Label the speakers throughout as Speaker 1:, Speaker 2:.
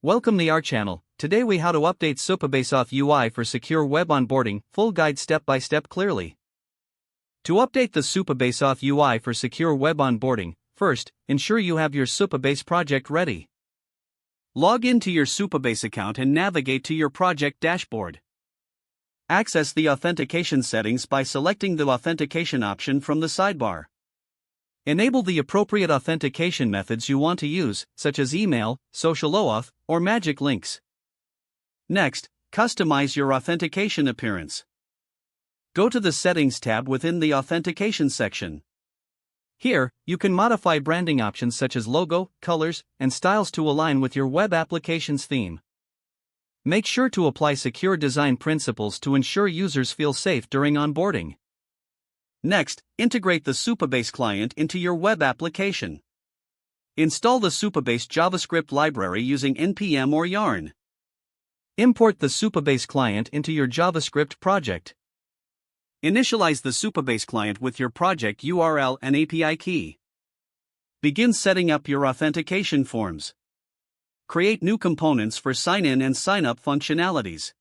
Speaker 1: Welcome to our channel. Today we how to update Supabase auth UI for secure web onboarding, full guide step by step clearly. To update the Supabase auth UI for secure web onboarding, first, ensure you have your Supabase project ready. Log into your Supabase account and navigate to your project dashboard. Access the authentication settings by selecting the authentication option from the sidebar. Enable the appropriate authentication methods you want to use, such as email, social OAuth, or magic links. Next, customize your authentication appearance. Go to the Settings tab within the Authentication section. Here, you can modify branding options such as logo, colors, and styles to align with your web application's theme. Make sure to apply secure design principles to ensure users feel safe during onboarding. Next, integrate the Supabase client into your web application. Install the Supabase JavaScript library using npm or yarn. Import the Supabase client into your JavaScript project. Initialize the Supabase client with your project URL and API key. Begin setting up your authentication forms. Create new components for sign-in and sign-up functionalities.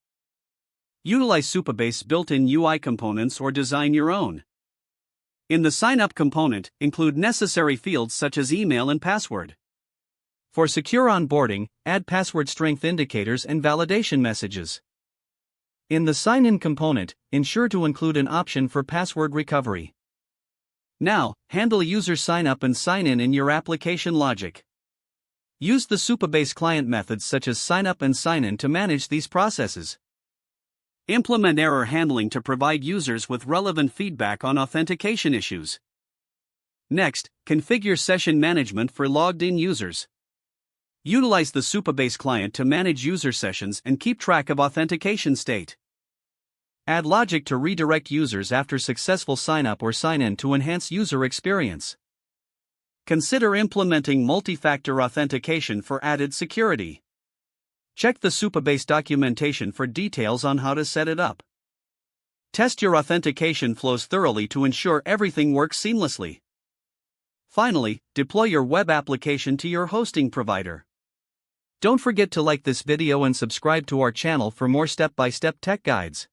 Speaker 1: Utilize Supabase built-in UI components or design your own. In the sign-up component, include necessary fields such as email and password. For secure onboarding, add password strength indicators and validation messages. In the sign-in component, ensure to include an option for password recovery. Now, handle user sign-up and sign-in in your application logic. Use the Supabase client methods such as sign-up and sign-in to manage these processes. Implement error handling to provide users with relevant feedback on authentication issues. Next, configure session management for logged-in users. Utilize the Supabase client to manage user sessions and keep track of authentication state. Add logic to redirect users after successful sign-up or sign-in to enhance user experience. Consider implementing multi-factor authentication for added security. Check the Supabase documentation for details on how to set it up. Test your authentication flows thoroughly to ensure everything works seamlessly. Finally, deploy your web application to your hosting provider. Don't forget to like this video and subscribe to our channel for more step-by-step tech guides.